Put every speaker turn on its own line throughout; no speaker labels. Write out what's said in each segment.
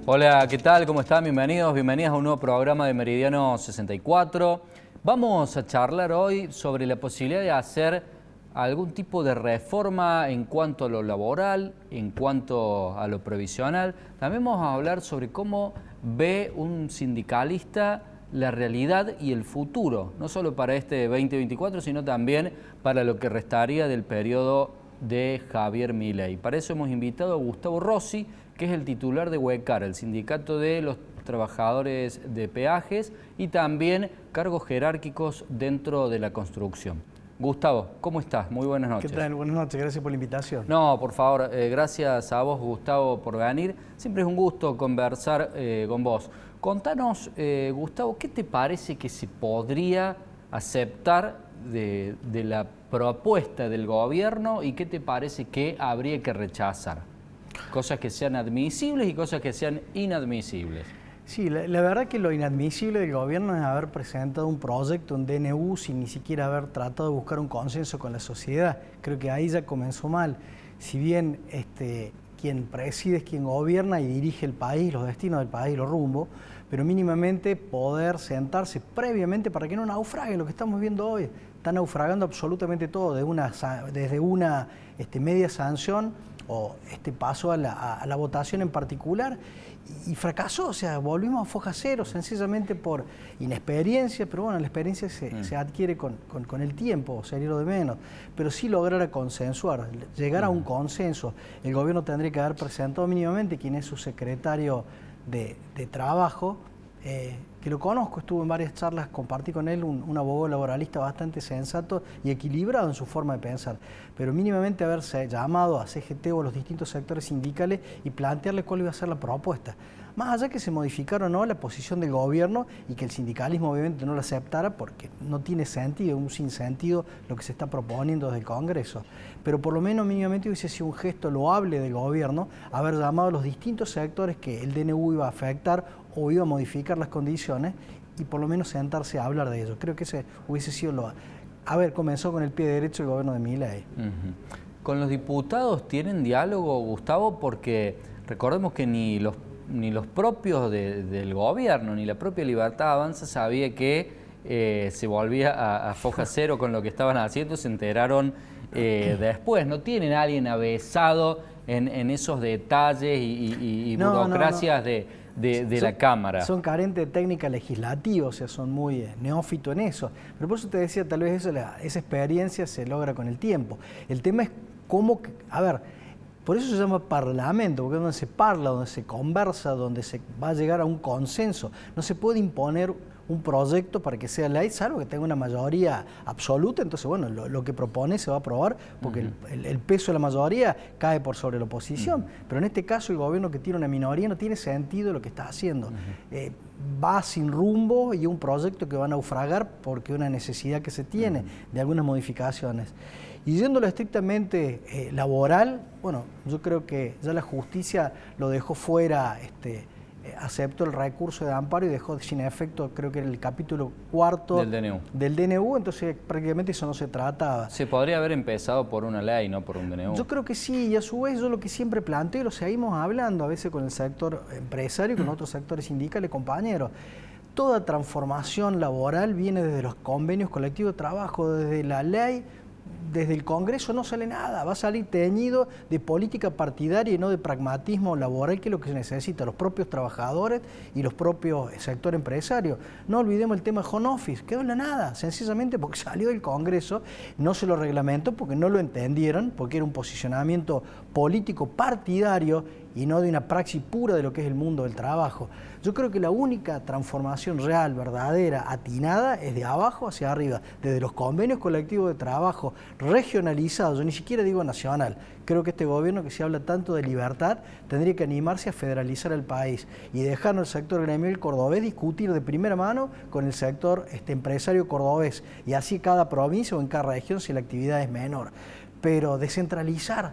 Hola, ¿qué tal? ¿Cómo están? Bienvenidos, bienvenidas a un nuevo programa de Meridiano 64. Vamos a charlar hoy sobre la posibilidad de hacer algún tipo de reforma en cuanto a lo laboral, en cuanto a lo previsional. También vamos a hablar sobre cómo ve un sindicalista la realidad y el futuro, no solo para este 2024, sino también para lo que restaría del periodo de Javier Milei. Para eso hemos invitado a Gustavo Rossi, que es el titular de UECAR, el sindicato de los trabajadores de peajes y también cargos jerárquicos dentro de la construcción. Gustavo, ¿cómo estás? Muy buenas noches.
¿Qué tal? Buenas noches, gracias por la invitación.
No, por favor, gracias a vos, Gustavo, por venir. Siempre es un gusto conversar con vos. Contanos, Gustavo, ¿qué te parece que se podría aceptar de la propuesta del gobierno y qué te parece que habría que rechazar? Cosas que sean admisibles y cosas que sean inadmisibles.
Sí, la verdad que lo inadmisible del gobierno es haber presentado un proyecto, un DNU, sin ni siquiera haber tratado de buscar un consenso con la sociedad. Creo que ahí ya comenzó mal. Si bien quien preside es quien gobierna y dirige el país, los destinos del país, los rumbos, pero mínimamente poder sentarse previamente para que no naufraguen lo que estamos viendo hoy. Está naufragando absolutamente todo, desde una media sanción o paso a la votación en particular, y fracasó, o sea, volvimos a foja cero, sencillamente por inexperiencia, pero bueno, la experiencia se adquiere con el tiempo, sería lo de menos, pero sí lograr consensuar, llegar a un consenso. El gobierno tendría que haber presentado mínimamente quién es su secretario de Trabajo, que lo conozco, estuve en varias charlas, compartí con él, un abogado laboralista bastante sensato y equilibrado en su forma de pensar, pero mínimamente haberse llamado a CGT o a los distintos sectores sindicales y plantearle cuál iba a ser la propuesta. Más allá que se modificara o no la posición del gobierno y que el sindicalismo obviamente no la aceptara porque no tiene sentido, un sinsentido lo que se está proponiendo desde el Congreso, pero por lo menos mínimamente hubiese sido un gesto loable del gobierno haber llamado a los distintos sectores que el DNU iba a afectar o iba a modificar las condiciones y por lo menos sentarse a hablar de ello. Creo que ese hubiese sido comenzó con el pie derecho el gobierno de Milei.
¿Con los diputados tienen diálogo, Gustavo? Porque recordemos que ni los propios del gobierno, ni la propia Libertad Avanza sabía que se volvía a foja cero con lo que estaban haciendo, se enteraron después. ¿No tienen a alguien avesado en esos detalles y burocracias de la Cámara?
Son carentes de técnica legislativa, o sea, son muy neófitos en eso. Pero por eso te decía, tal vez esa experiencia se logra con el tiempo. El tema es cómo, por eso se llama parlamento, porque es donde se parla, donde se conversa, donde se va a llegar a un consenso. No se puede imponer un proyecto para que sea ley, salvo que tenga una mayoría absoluta, entonces bueno, lo que propone se va a aprobar porque el peso de la mayoría cae por sobre la oposición, pero en este caso el gobierno que tiene una minoría no tiene sentido lo que está haciendo, va sin rumbo y un proyecto que va a naufragar porque es una necesidad que se tiene de algunas modificaciones. Y yéndolo estrictamente laboral, bueno, yo creo que ya la justicia lo dejó fuera, aceptó el recurso de amparo y dejó sin efecto, creo que era el capítulo 4 del DNU, entonces prácticamente eso no se trataba.
Se podría haber empezado por una ley, no por un DNU.
Yo creo que sí, y a su vez yo lo que siempre planteo, y lo seguimos hablando a veces con el sector empresario y con otros sectores sindicales, compañeros, toda transformación laboral viene desde los convenios colectivos de trabajo, desde la ley. Desde el Congreso no sale nada, va a salir teñido de política partidaria y no de pragmatismo laboral, que es lo que se necesita, los propios trabajadores y los propios sectores empresarios. No olvidemos el tema de home office, quedó en la nada, sencillamente porque salió del Congreso, no se lo reglamentó porque no lo entendieron, porque era un posicionamiento político partidario y no de una praxis pura de lo que es el mundo del trabajo. Yo creo que la única transformación real, verdadera, atinada, es de abajo hacia arriba, desde los convenios colectivos de trabajo regionalizados, yo ni siquiera digo nacional. Creo que este gobierno que se habla tanto de libertad tendría que animarse a federalizar el país y dejar al sector gremial cordobés discutir de primera mano con el sector empresario cordobés y así cada provincia o en cada región si la actividad es menor. Pero descentralizar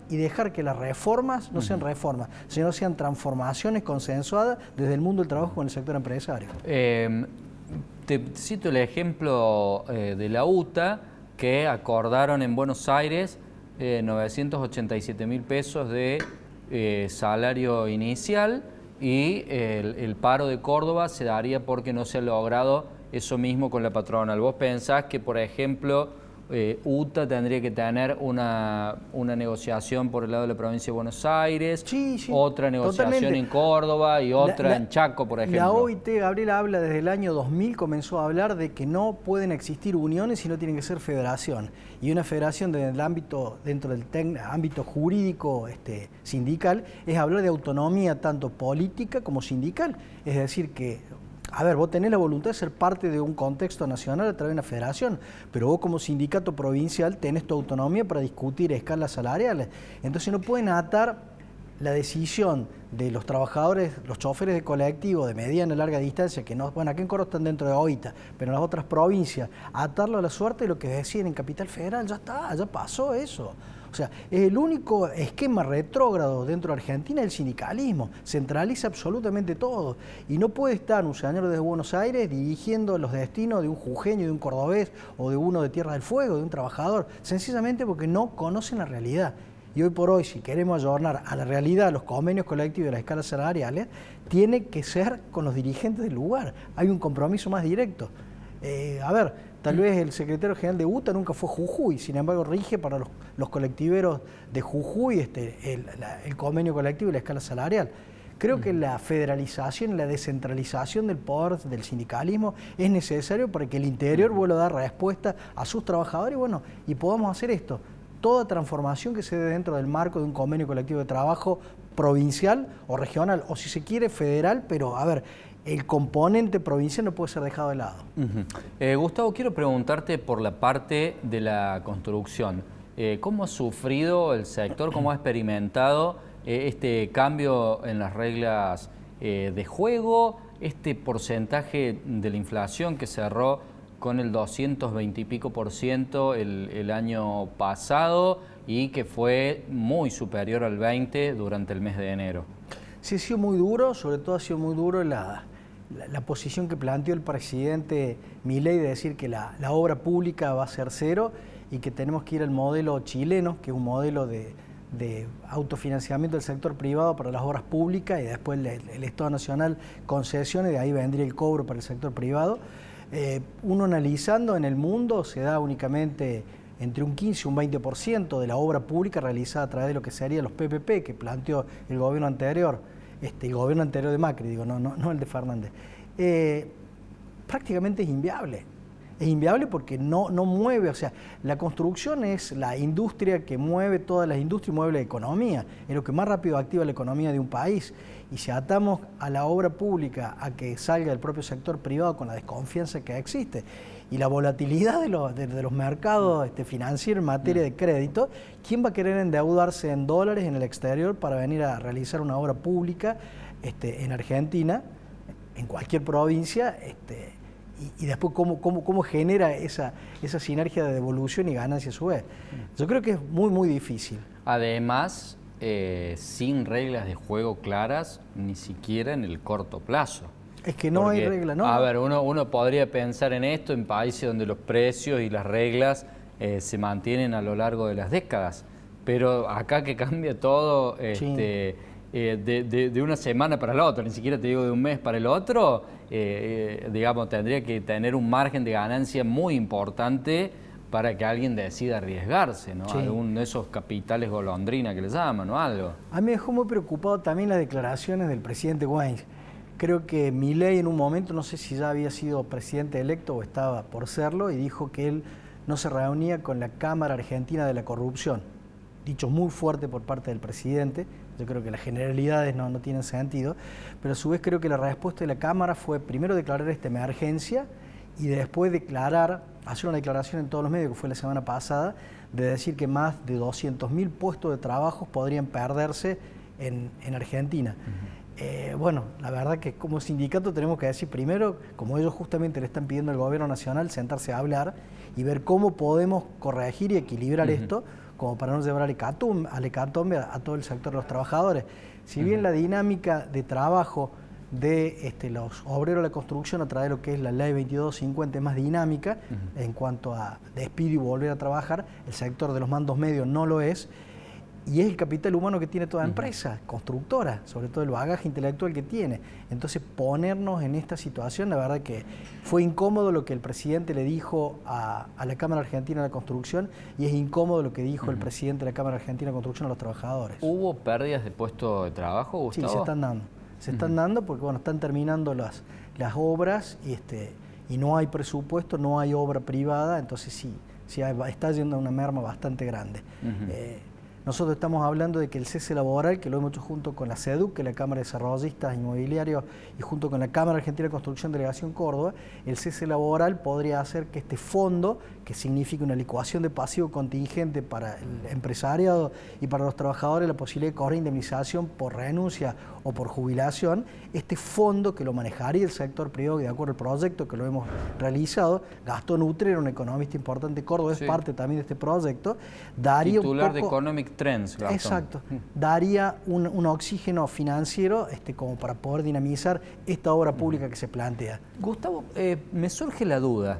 y dejar que las reformas no sean reformas, sino sean transformaciones consensuadas desde el mundo del trabajo con el sector empresario.
Te cito el ejemplo de la UTA, que acordaron en Buenos Aires 987.000 pesos de salario inicial, y el paro de Córdoba se daría porque no se ha logrado eso mismo con la patronal. ¿Vos pensás que, por ejemplo, UTA tendría que tener una negociación por el lado de la provincia de Buenos Aires,
sí,
otra negociación
totalmente.
en Córdoba y otra en Chaco, por ejemplo?
La OIT, Gabriel, habla desde el año 2000, comenzó a hablar de que no pueden existir uniones, sino tienen que ser federación. Y una federación dentro del ámbito jurídico sindical es hablar de autonomía tanto política como sindical. Es decir, que a ver, vos tenés la voluntad de ser parte de un contexto nacional a través de una federación, pero vos como sindicato provincial tenés tu autonomía para discutir escalas salariales. Entonces no pueden atar la decisión de los trabajadores, los choferes de colectivo de mediana y larga distancia, que no, bueno, aquí en Córdoba están dentro de OITA, pero en las otras provincias, atarlo a la suerte de lo que deciden en Capital Federal. Ya está, ya pasó eso. O sea, es el único esquema retrógrado dentro de Argentina del sindicalismo. Centraliza absolutamente todo. Y no puede estar un señor desde Buenos Aires dirigiendo los destinos de un jujeño, de un cordobés o de uno de Tierra del Fuego, de un trabajador, sencillamente porque no conocen la realidad. Y hoy por hoy, si queremos ayornar a la realidad los convenios colectivos y las escalas salariales, tiene que ser con los dirigentes del lugar. Hay un compromiso más directo. Tal vez el secretario general de UTA nunca fue Jujuy, sin embargo rige para los colectiveros de Jujuy el convenio colectivo y la escala salarial. Creo que la federalización y la descentralización del poder del sindicalismo es necesario para que el interior vuelva a dar respuesta a sus trabajadores y podamos hacer esto. Toda transformación que se dé dentro del marco de un convenio colectivo de trabajo provincial o regional, o si se quiere federal, pero el componente provincial no puede ser dejado de lado.
Gustavo, quiero preguntarte por la parte de la construcción. ¿Cómo ha sufrido el sector, cómo ha experimentado este cambio en las reglas de juego, este porcentaje de la inflación que cerró con el 220 y pico % el año pasado y que fue muy superior al 20% durante el mes de enero?
Sí, ha sido muy duro, sobre todo ha sido muy duro la posición que planteó el presidente Milei de decir que la obra pública va a ser cero y que tenemos que ir al modelo chileno, que es un modelo de autofinanciamiento del sector privado para las obras públicas y después el Estado Nacional concesiones, de ahí vendría el cobro para el sector privado. Uno analizando en el mundo se da únicamente entre un 15 y un 20% de la obra pública realizada a través de lo que serían los PPP que planteó el gobierno anterior. El gobierno anterior de Macri, no el de Fernández, prácticamente es inviable. Es inviable porque no mueve, o sea, la construcción es la industria que mueve todas las industrias y mueve la economía, es lo que más rápido activa la economía de un país. Y si atamos a la obra pública a que salga del propio sector privado con la desconfianza que existe y la volatilidad de los mercados financieros en materia de crédito, ¿quién va a querer endeudarse en dólares en el exterior para venir a realizar una obra pública en Argentina, en cualquier provincia? Y después cómo genera esa sinergia de devolución y ganancia a su vez. Yo creo que es muy, muy difícil.
Además, sin reglas de juego claras, ni siquiera en el corto plazo.
Es que no hay reglas, ¿no?
A ver, uno podría pensar en esto en países donde los precios y las reglas se mantienen a lo largo de las décadas, pero acá que cambia todo de una semana para la otra, ni siquiera te digo de un mes para el otro, digamos, tendría que tener un margen de ganancia muy importante para que alguien decida arriesgarse, ¿no? Sí. Algún de esos capitales golondrina que les llaman o algo.
A mí me dejó muy preocupado también las declaraciones del presidente Güemes. Creo que Milei en un momento, no sé si ya había sido presidente electo o estaba por serlo, y dijo que él no se reunía con la Cámara Argentina de la Corrupción. Dicho muy fuerte por parte del presidente. Yo creo que las generalidades no tienen sentido, pero a su vez creo que la respuesta de la Cámara fue primero declarar esta emergencia y después hacer una declaración en todos los medios, que fue la semana pasada, de decir que más de 200.000 puestos de trabajo podrían perderse en Argentina. La verdad que como sindicato tenemos que decir primero, como ellos justamente le están pidiendo al gobierno nacional, sentarse a hablar y ver cómo podemos corregir y equilibrar esto, como para no llevar al hecatombe a todo el sector de los trabajadores. Si bien la dinámica de trabajo de los obreros de la construcción a través de lo que es la ley 2250 es más dinámica en cuanto a despido y volver a trabajar, el sector de los mandos medios no lo es. y es el capital humano que tiene toda empresa, constructora, sobre todo el bagaje intelectual que tiene. Entonces, ponernos en esta situación, la verdad que fue incómodo lo que el presidente le dijo a la Cámara Argentina de la Construcción, y es incómodo lo que dijo el presidente de la Cámara Argentina de la Construcción a los trabajadores.
¿Hubo pérdidas de puestos de trabajo, Gustavo?
Sí, se están dando. Se están dando porque, bueno, están terminando las obras y no hay presupuesto, no hay obra privada, entonces sí está yendo a una merma bastante grande. Nosotros estamos hablando de que el cese laboral, que lo hemos hecho junto con la CEDUC, que es la Cámara de Desarrollistas Inmobiliarios, y junto con la Cámara Argentina de Construcción Delegación Córdoba, el cese laboral podría hacer que este fondo, que significa una licuación de pasivo contingente para el empresariado y para los trabajadores, la posibilidad de cobrar indemnización por renuncia o por jubilación, este fondo que lo manejaría el sector privado, y de acuerdo al proyecto que lo hemos realizado, Gastón Utrera, un economista importante de Córdoba, es parte también de este proyecto, daría
titular
un poco...
de Economic Trends, Gastón.
Exacto, daría un oxígeno financiero como para poder dinamizar esta obra pública que se plantea.
Gustavo, me surge la duda.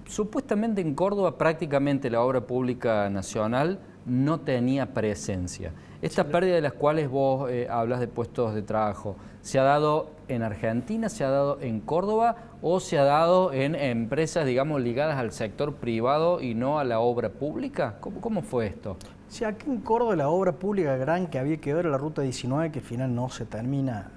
Supuestamente en Córdoba prácticamente la obra pública nacional no tenía presencia. Esta pérdida de las cuales vos hablas de puestos de trabajo, ¿se ha dado en Argentina, se ha dado en Córdoba o se ha dado en empresas, digamos, ligadas al sector privado y no a la obra pública? ¿Cómo fue esto?
Sí, aquí en Córdoba la obra pública gran que había que ver era la Ruta 19, que al final no se termina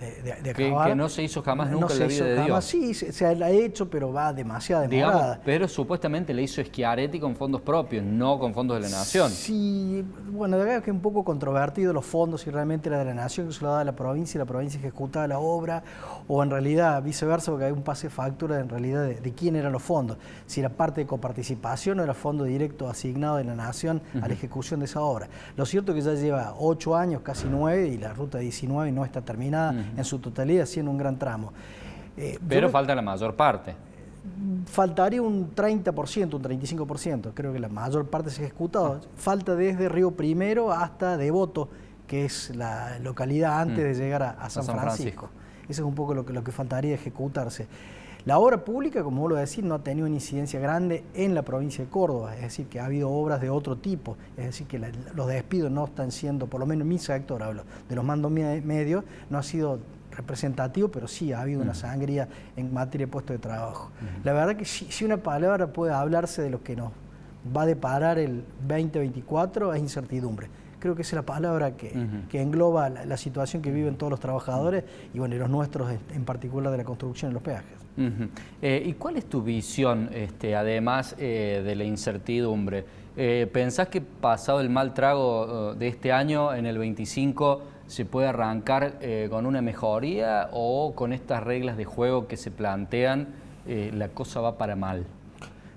de acabar.
Que no se hizo jamás nunca en la vida de Dios.
Sí, se la ha hecho, pero va demasiado demorada.
Digamos, pero supuestamente le hizo Schiaretti con fondos propios, no con fondos de la Nación.
Sí, bueno, de verdad que es un poco controvertido los fondos, si realmente era de la Nación, que se lo daba a la provincia y la provincia ejecutaba la obra, o en realidad viceversa, porque hay un pase de factura en realidad de quién eran los fondos. Si era parte de coparticipación o era fondo directo asignado de la Nación a la ejecución de esa obra. Lo cierto es que ya lleva 8 años, casi 9, y la Ruta 19 no está terminada en su totalidad, siendo un gran tramo.
Pero falta la mayor parte.
Faltaría un 30%, un 35%, creo que la mayor parte se ha ejecutado. Falta desde Río Primero hasta Devoto, que es la localidad antes de llegar a San Francisco. Eso es un poco lo que faltaría ejecutarse. La obra pública, como vos lo decís, no ha tenido una incidencia grande en la provincia de Córdoba, es decir, que ha habido obras de otro tipo, es decir, que los despidos no están siendo, por lo menos en mi sector, hablo de los mandos medios, no ha sido representativo, pero sí ha habido una sangría en materia de puestos de trabajo. La verdad que si una palabra puede hablarse de lo que nos va a deparar el 2024 es incertidumbre. Creo que esa es la palabra que engloba la situación que viven todos los trabajadores y bueno, y los nuestros en particular de la construcción y los peajes.
¿Y cuál es tu visión, además de la incertidumbre? ¿Pensás que pasado el mal trago de este año, en el 25, se puede arrancar con una mejoría o con estas reglas de juego que se plantean, la cosa va para mal?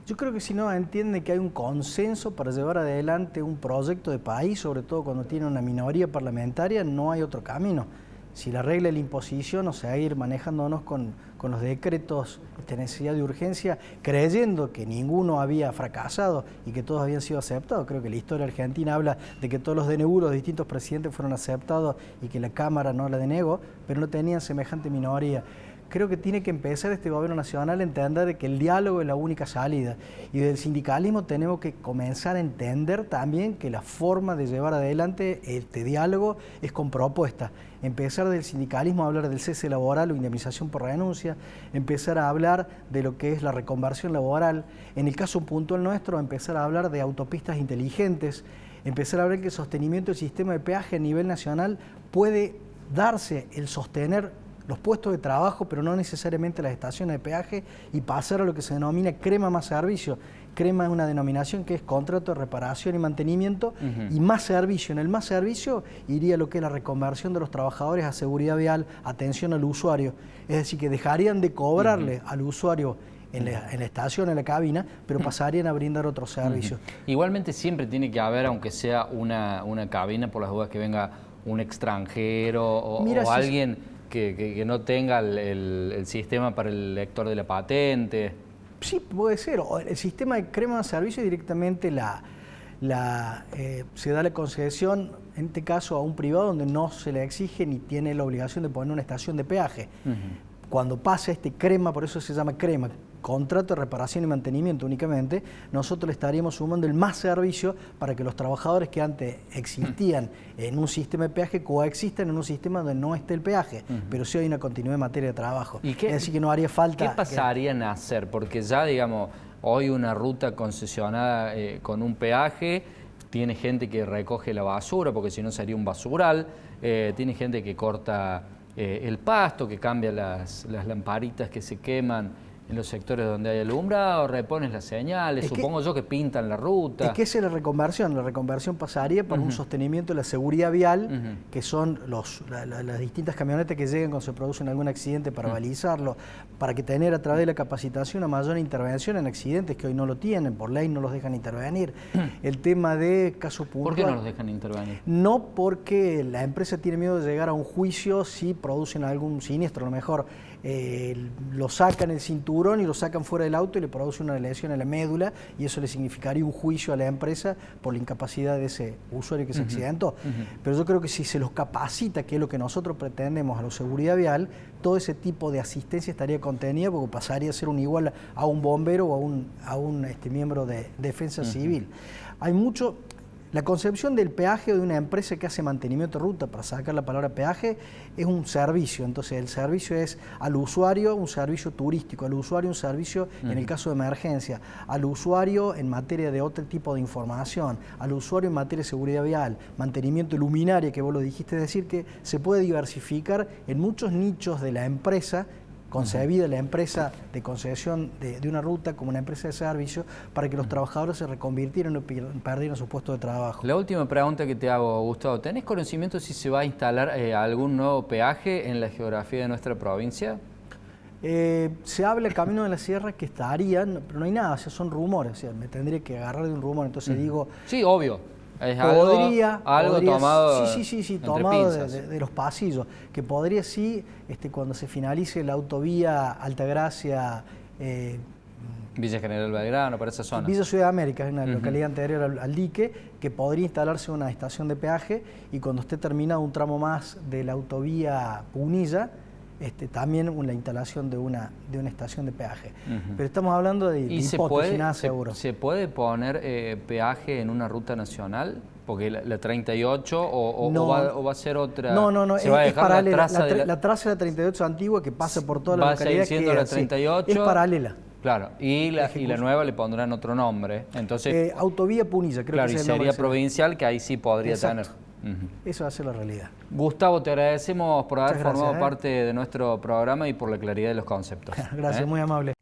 Yo creo que si no entiende que hay un consenso para llevar adelante un proyecto de país, sobre todo cuando tiene una minoría parlamentaria, no hay otro camino. Si la regla es la imposición, o sea, ir manejándonos con los decretos de necesidad de urgencia, creyendo que ninguno había fracasado y que todos habían sido aceptados. Creo que la historia argentina habla de que todos los DNU, los distintos presidentes fueron aceptados y que la Cámara no la denegó, pero no tenían semejante minoría. Creo que tiene que empezar este gobierno nacional a entender de que el diálogo es la única salida. Y del sindicalismo tenemos que comenzar a entender también que la forma de llevar adelante este diálogo es con propuestas. Empezar del sindicalismo a hablar del cese laboral o indemnización por renuncia, empezar a hablar de lo que es la reconversión laboral. En el caso puntual nuestro, empezar a hablar de autopistas inteligentes, empezar a hablar que el sostenimiento del sistema de peaje a nivel nacional puede darse el sostener los puestos de trabajo, pero no necesariamente las estaciones de peaje, y pasar a lo que se denomina crema más servicio. Crema es una denominación que es contrato de reparación y mantenimiento y más servicio. En el más servicio iría lo que es la reconversión de los trabajadores a seguridad vial, atención al usuario. Es decir, que dejarían de cobrarle al usuario en la estación, en la cabina, pero pasarían a brindar otros servicios.
Igualmente siempre tiene que haber, aunque sea una cabina, por las dudas que venga un extranjero o alguien que no tenga el sistema para el lector de la patente.
Sí, puede ser. O el sistema de crema de servicio directamente se da la concesión, en este caso, a un privado donde no se le exige ni tiene la obligación de poner una estación de peaje. Cuando pasa este crema, por eso se llama crema, contrato de reparación y mantenimiento únicamente, nosotros le estaríamos sumando el más servicio para que los trabajadores que antes existían en un sistema de peaje coexistan en un sistema donde no esté el peaje, pero sí hay una continuidad en materia de trabajo.
¿Y qué,
es decir, que no haría falta...
¿Qué pasaría en hacer? Porque ya, digamos, hoy una ruta concesionada con un peaje, tiene gente que recoge la basura, porque si no sería un basural, tiene gente que corta el pasto, que cambia las lamparitas que se queman en los sectores donde hay alumbrado, repones las señales, supongo yo que pintan la ruta.
Es que esa es la reconversión pasaría por un sostenimiento de la seguridad vial, que son las distintas camionetas que llegan cuando se produce algún accidente para balizarlo, para que tener a través de la capacitación una mayor intervención en accidentes que hoy no lo tienen, por ley no los dejan intervenir. El tema de caso puntual...
¿Por qué no los dejan intervenir?
No porque la empresa tiene miedo de llegar a un juicio si producen algún siniestro, a lo mejor lo sacan el cinturón y lo sacan fuera del auto y le produce una lesión en la médula y eso le significaría un juicio a la empresa por la incapacidad de ese usuario que se accidentó. Pero yo creo que si se los capacita, que es lo que nosotros pretendemos a la seguridad vial, todo ese tipo de asistencia estaría contenida porque pasaría a ser un igual a un bombero o a un miembro de defensa civil. Hay mucho... La concepción del peaje o de una empresa que hace mantenimiento de ruta, para sacar la palabra peaje, es un servicio. Entonces el servicio es al usuario un servicio turístico, al usuario un servicio en el caso de emergencia, al usuario en materia de otro tipo de información, al usuario en materia de seguridad vial, mantenimiento de luminaria, que vos lo dijiste, es decir, que se puede diversificar en muchos nichos de la empresa, concebida la empresa de concesión de una ruta como una empresa de servicio para que los trabajadores se reconvirtieran y perdieran su puesto de trabajo.
La última pregunta que te hago, Gustavo, ¿tenés conocimiento si se va a instalar algún nuevo peaje en la geografía de nuestra provincia?
Se habla del Camino de la Sierra que estarían, pero no hay nada, o sea, son rumores, o sea, me tendría que agarrar de un rumor, entonces digo...
Sí, obvio. Es
podría
tomado,
tomado de los pasillos, que podría sí, cuando se finalice la autovía Altagracia,
Villa General Belgrano, para esa zona.
Villa Ciudad de América, es una localidad anterior al dique, que podría instalarse una estación de peaje y cuando esté terminado un tramo más de la autovía Punilla, también la instalación de una estación de peaje. Pero estamos hablando de hipótesis, nada seguro.
¿Se puede poner peaje en una ruta nacional? Porque la 38 o va a ser otra...
No,
¿Se va a dejar
paralela. La traza de la 38 antigua que pasa por toda la localidad.
Va a seguir siendo la 38.
Es paralela.
Claro, y la nueva le pondrán otro nombre. Entonces,
autovía Punilla, creo que
y sería provincial, que ahí sí podría tener.
Eso va a ser la realidad.
Gustavo, te agradecemos por haber formado parte de nuestro programa y por la claridad de los conceptos.
Gracias, muy amable.